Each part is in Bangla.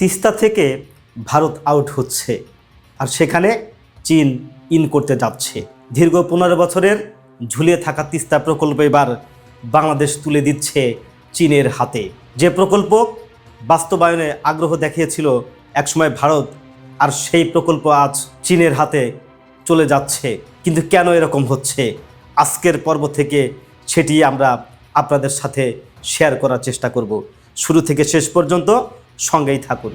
তিস্তা থেকে ভারত আউট হচ্ছে আর সেখানে চীন ইন করতে যাচ্ছে। দীর্ঘ 15 বছরের ঝুলিয়ে থাকা তিস্তা প্রকল্প এবার বাংলাদেশ তুলে দিচ্ছে চীনের হাতে। যে প্রকল্প বাস্তবায়নে আগ্রহ দেখিয়েছিল একসময় ভারত, আর সেই প্রকল্প আজ চীনের হাতে চলে যাচ্ছে। কিন্তু কেন এরকম হচ্ছে, আজকের পর্ব থেকে সেটি আমরা আপনাদের সাথে শেয়ার করার চেষ্টা করব। শুরু থেকে শেষ পর্যন্ত সঙ্গেই থাকুন।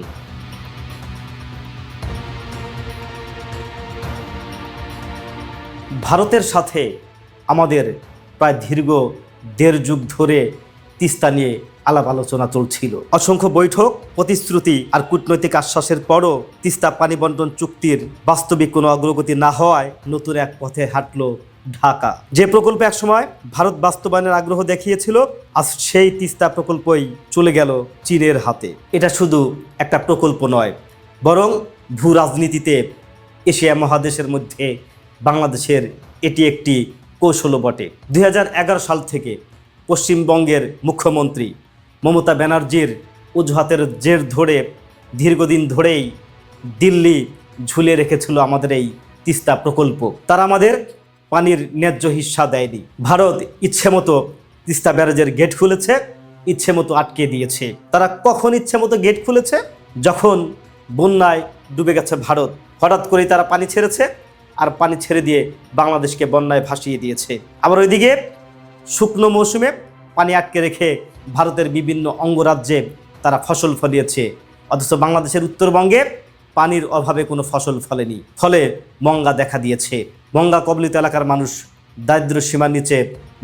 ভারতের সাথে আমাদের প্রায় দীর্ঘ 1.5 যুগ ধরে তিস্তা নিয়ে আলাপ আলোচনা চলছিল। অসংখ্য বৈঠক, প্রতিশ্রুতি আর কূটনৈতিক আশ্বাসের পরও তিস্তা পানি বন্টন চুক্তির বাস্তবিক কোনো অগ্রগতি না হওয়ায় নতুন এক পথে হাঁটল ঢাকা। যে প্রকল্প একসময় ভারত বাস্তবায়নের আগ্রহ দেখিয়েছিল, আজ সেই তিস্তা প্রকল্পই চলে গেল চীনের হাতে। এটা শুধু একটা প্রকল্প নয়, বরং ভূ রাজনীতিতে এশিয়া মহাদেশের মধ্যে বাংলাদেশের এটি একটি কৌশলও বটে। 2011 সাল থেকে পশ্চিমবঙ্গের মুখ্যমন্ত্রী মমতা ব্যানার্জির অজুহাতের জের ধরে দীর্ঘদিন ধরেই দিল্লি ঝুলিয়ে রেখেছিল আমাদের এই তিস্তা প্রকল্প। তারা আমাদের পানির ন্যায্য হিস্সা দেয়নি। ভারত ইচ্ছে মতো তিস্তা ব্যারেজের গেট খুলেছে, ইচ্ছে মতো আটকে দিয়েছে। তারা কখন ইচ্ছে মতো গেট খুলেছে? যখন বন্যায় ডুবে গেছে ভারত, হঠাৎ করেই তারা পানি ছেড়েছে, আর পানি ছেড়ে দিয়ে বাংলাদেশকে বন্যায় ভাসিয়ে দিয়েছে। আবার ওইদিকে শুকনো মৌসুমে পানি আটকে রেখে ভারতের বিভিন্ন অঙ্গরাজ্যে তারা ফসল ফলিয়েছে, অথচ বাংলাদেশের উত্তরবঙ্গে পানির অভাবে কোনো ফসল ফলেনি। ফলে মঙ্গা দেখা দিয়েছে। মঙ্গা কবলিত এলাকার মানুষ দারিদ্র সীমার নিচে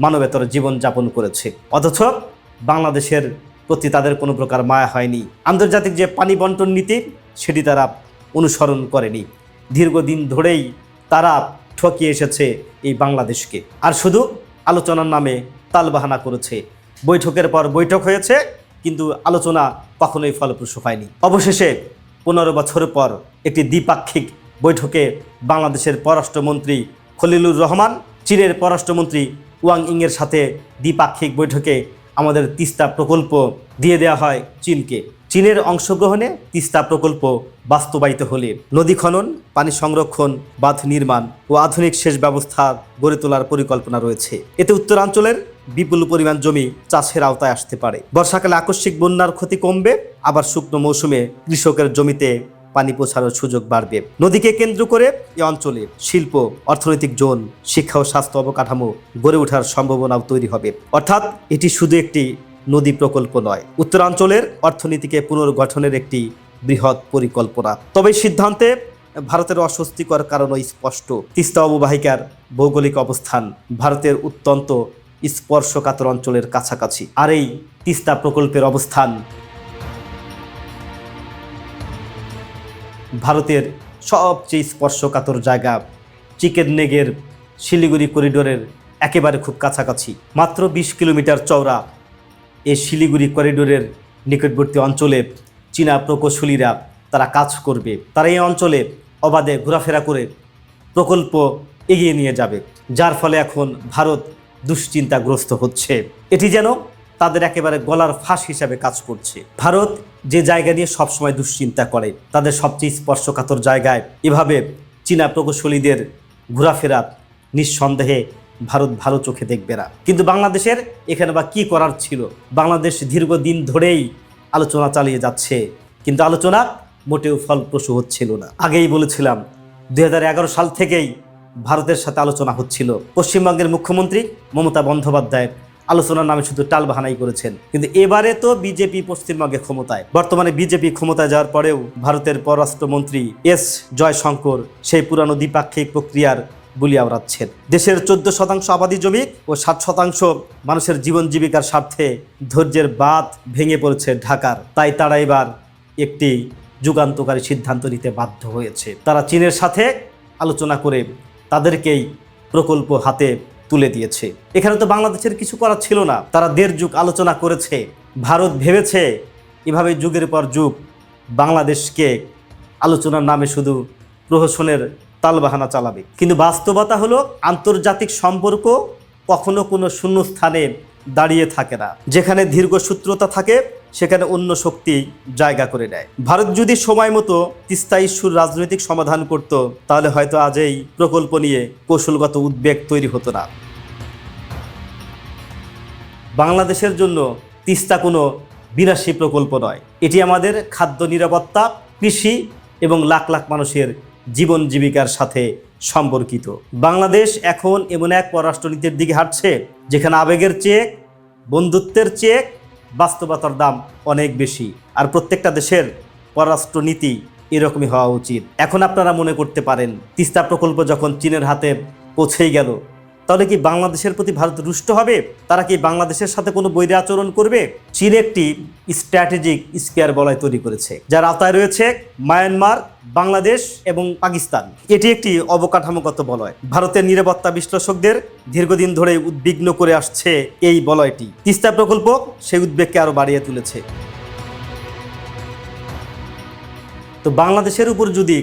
মানবেতর জীবনযাপন করেছে, অথচ বাংলাদেশের প্রতি তাদের কোনো প্রকার মায়া হয়নি। আন্তর্জাতিক যে পানি বন্টন নীতি, সেটি তারা অনুসরণ করেনি। দীর্ঘদিন ধরেই তারা ঠকিয়ে এসেছে এই বাংলাদেশকে, আর শুধু আলোচনার নামে তালবাহানা করেছে। বৈঠকের পর বৈঠক হয়েছে, কিন্তু আলোচনা কখনোই ফলপ্রসূ হয়নি। অবশেষে 15 বছর পর একটি দ্বিপাক্ষিক বৈঠকে বাংলাদেশের পররাষ্ট্রমন্ত্রী খলিলুর রহমান, চীনের পররাষ্ট্রমন্ত্রী ওয়াং ইংয়ের সাথে দ্বিপাক্ষিক বৈঠকে আমাদের তিস্তা প্রকল্প দিয়ে দেওয়া হয় চীনকে। চীনের অংশগ্রহণে তিস্তা প্রকল্প বাস্তবায়িত হলে নদী খনন, পানি সংরক্ষণ, বাঁধ নির্মাণ ও আধুনিক সেচ ব্যবস্থা গড়ে তোলার পরিকল্পনা রয়েছে। এতে উত্তরাঞ্চলের বিপুল পরিমাণ জমি চাষের আওতায় আসতে পারে। বর্ষাকালে আকস্মিক বন্যার ক্ষতি কমবে, আবার শুকনো মৌসুমে কৃষকের জমিতে পানি পৌঁছানোর সুযোগ বাড়বে। নদীকে কেন্দ্র করে এই অঞ্চলে শিল্প, অর্থনৈতিক জোন, শিক্ষা ও স্বাস্থ্য অবকাঠামো গড়ে ওঠার সম্ভাবনাও তৈরি হবে। অর্থাৎ এটি শুধু একটি নদী প্রকল্প নয়, উত্তরাঞ্চলের অর্থনীতিকে পুনর্গঠনের একটি বৃহৎ পরিকল্পনা। তবে সিদ্ধান্তে ভারতের অস্বস্তিকর কারণও স্পষ্ট। তিস্তা অববাহিকার ভৌগোলিক অবস্থান ভারতের অত্যন্ত স্পর্শকাতর অঞ্চলের কাছাকাছি, আর এই তিস্তা প্রকল্পের অবস্থান ভারতের সবচেয়ে স্পর্শকাতর জায়গা চিকেন নেগের শিলিগুড়ি করিডোরের একেবারে খুব কাছাকাছি। মাত্র 20 কিলোমিটার চওড়া এই শিলিগুড়ি করিডোরের নিকটবর্তী অঞ্চলে চীনা প্রকৌশলীরা তারা কাজ করবে। তারা এই অঞ্চলে অবাধে ঘোরাফেরা করে প্রকল্প এগিয়ে নিয়ে যাবে, যার ফলে এখন ভারত দুশ্চিন্তাগ্রস্ত হচ্ছে। এটি যেন তাদের একেবারে গলার ফাঁস হিসাবে কাজ করছে। ভারত যে জায়গা নিয়ে সবসময় দুশ্চিন্তা করে, তাদের সবচেয়ে স্পর্শকাতর জায়গায় এভাবে চীনা প্রকৌশলীদের ঘোরাফেরা নিঃসন্দেহে ভারত ভালো চোখে দেখবে না। কিন্তু বাংলাদেশের এখানে বা কী করার ছিল? বাংলাদেশ দীর্ঘদিন ধরেই আলোচনা চালিয়ে যাচ্ছে, কিন্তু আলোচনা মোটেও ফলপ্রসূ হচ্ছিল না। আগেই বলেছিলাম 2011 সাল থেকেই ভারতের সাথে আলোচনা হচ্ছিল। পশ্চিমবঙ্গের মুখ্যমন্ত্রী মমতা বন্দ্যোপাধ্যায় আলোচনার নামে শুধু টালবাহানাই করেছেন। কিন্তু এবারে তো বিজেপি পশ্চিমবঙ্গে ক্ষমতায়। বর্তমানে বিজেপি ক্ষমতায় যাওয়ার পরেও ভারতের পররাষ্ট্রমন্ত্রী এস জয়শঙ্কর সেই পুরানো দ্বিপাক্ষিক প্রক্রিয়ার বুলি আওড়াচ্ছেন। দেশের 14% আবাদি জমি ও 60% মানুষের জীবন জীবিকার স্বার্থে ধৈর্যের বাঁধ ভেঙে পড়েছে ঢাকার। তাই তারা এবার একটি যুগান্তকারী সিদ্ধান্ত নিতে বাধ্য হয়েছে। তারা চীনের সাথে আলোচনা করে তাদেরকেই প্রকল্প হাতে তুলে দিয়েছে। এখানে তো বাংলাদেশের কিছু করার ছিল না। তারা 1.5 যুগ আলোচনা করেছে। ভারত ভেবেছে এভাবে যুগের পর যুগ বাংলাদেশকে আলোচনার নামে শুধু প্রহসনের তালবাহানা চালাবে। কিন্তু বাস্তবতা হলো আন্তর্জাতিক সম্পর্ক কখনো কোনো শূন্যস্থানে দাঁড়িয়ে থাকে না। যেখানে দীর্ঘসূত্রতা থাকে সেখানে অন্য শক্তি জায়গা করে নেয়। ভারত যদি সময় মতো তিস্তা ইস্যুর রাজনৈতিক সমাধান করত, তাহলে হয়তো আজ এই প্রকল্প নিয়ে কৌশলগত উদ্বেগ তৈরি হতো না। বাংলাদেশের জন্য তিস্তা কোনো বিলাসী প্রকল্প নয়, এটি আমাদের খাদ্য নিরাপত্তা, কৃষি এবং লাখ লাখ মানুষের জীবন জীবিকার সাথে সম্পর্কিত। বাংলাদেশ এখন এমন এক পররাষ্ট্রনীতির দিকে হাঁটছে যেখানে আবেগের চেয়ে, বন্ধুত্বের চেয়ে বাস্তবতার দাম অনেক বেশি। আর প্রত্যেকটা দেশের পররাষ্ট্রনীতি এরকমই হওয়া উচিত। এখন আপনারা মনে করতে পারেন, তিস্তা প্রকল্প যখন চীনের হাতে পৌঁছেই গেল, তাহলে কি বাংলাদেশের প্রতি ভারত রুষ্ট হবে? তারা কি বাংলাদেশের সাথে কোনো বৈরী আচরণ করবে? চীন একটি স্ট্র্যাটেজিক স্কেয়ার বলয় তৈরি করেছে, যার আওতায় রয়েছে মায়ানমার, বাংলাদেশ এবং পাকিস্তান। এটি একটি অবকাঠামোগত বলয়। ভারতের নিরাপত্তা বিশ্লেষকদের দীর্ঘদিন ধরে উদ্বিগ্ন করে আসছে এই বলয়টি। তিস্তা প্রকল্প সেই উদ্বেগকে আরও বাড়িয়ে তুলেছে। তো বাংলাদেশের উপর যদি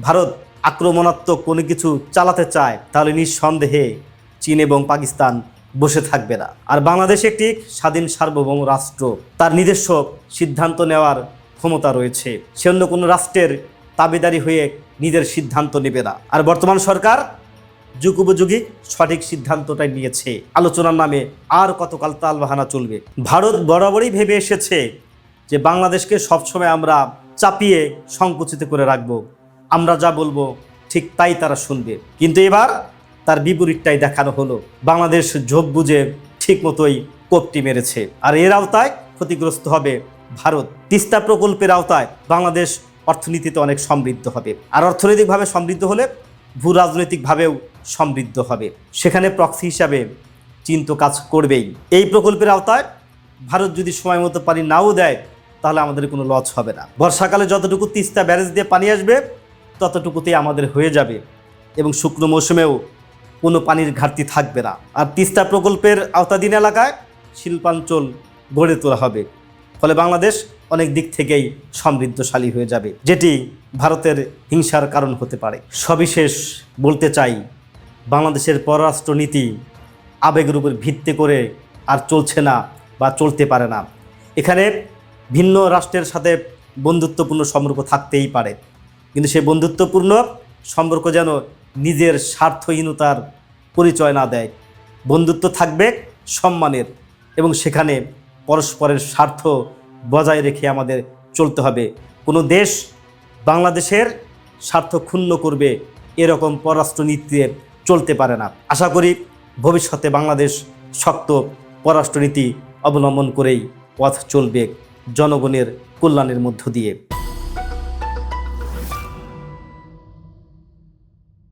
ভারত আক্রমণাত্মক কোনো কিছু চালাতে চায়, তাহলে নিঃসন্দেহে চীন এবং পাকিস্তান বসে থাকবে না। আর বাংলাদেশ একটি স্বাধীন সার্বভৌম রাষ্ট্র, তার নিজস্ব সিদ্ধান্ত নেওয়ার ক্ষমতা রয়েছে। সে অন্য কোনো রাষ্ট্রের তাবেদারি হয়ে নিজের সিদ্ধান্ত নেবে না। আর বর্তমান সরকার যুগোপযোগী সঠিক সিদ্ধান্তটাই নিয়েছে। আলোচনার নামে আর কতকাল তালবাহানা চলবে? ভারত বরাবরই ভেবে এসেছে যে বাংলাদেশকে সবসময় আমরা চাপিয়ে সংকুচিত করে রাখবো, আমরা যা বলবো ঠিক তাই তারা শুনবে। কিন্তু এবার তার বিপরীতটাই দেখানো হলো। বাংলাদেশ ঝোপ বুঝে ঠিক মতোই কোপটি মেরেছে। আর এর আওতায় ক্ষতিগ্রস্ত হবে ভারত। তিস্তা প্রকল্পের আওতায় বাংলাদেশ অর্থনীতিতে অনেক সমৃদ্ধ হবে। আর অর্থনৈতিকভাবে সমৃদ্ধ হলে ভূ রাজনৈতিকভাবেও সমৃদ্ধ হবে। সেখানে প্রক্সি হিসাবে চীন তো কাজ করবেই। এই প্রকল্পের আওতায় ভারত যদি সময় মতো পানি নাও দেয়, তাহলে আমাদের কোনো লস হবে না। বর্ষাকালে যতটুকু তিস্তা ব্যারেজ দিয়ে পানি আসবে, ততটুকুতেই আমাদের হয়ে যাবে এবং শুকনো মৌসুমেও কোনো পানির ঘাটতি থাকবে না। আর তিস্তা প্রকল্পের আওতাধীন এলাকায় শিল্পাঞ্চল গড়ে তোলা হবে, ফলে বাংলাদেশ অনেক দিক থেকেই সমৃদ্ধশালী হয়ে যাবে, যেটি ভারতের হিংসার কারণ হতে পারে। সবিশেষ বলতে চাই, বাংলাদেশের পররাষ্ট্রনীতি আবেগের উপর ভিত্তি করে আর চলছে না বা চলতে পারে না। এখানে ভিন্ন রাষ্ট্রের সাথে বন্ধুত্বপূর্ণ সম্পর্ক থাকতেই পারে, কিন্তু সেই বন্ধুত্বপূর্ণ সম্পর্ক যেন নিজের স্বার্থহীনতার পরিচয় না দেয়। বন্ধুত্ব থাকবে সম্মানের, এবং সেখানে পরস্পরের স্বার্থ বজায় রেখে আমাদের চলতে হবে। কোনো দেশ বাংলাদেশের স্বার্থ ক্ষুণ্ণ করবে এরকম পররাষ্ট্রনীতিতে চলতে পারে না। আশা করি ভবিষ্যতে বাংলাদেশ শক্ত পররাষ্ট্রনীতি অবলম্বন করেই পথ চলবে জনগণের কল্যাণের মধ্য দিয়ে।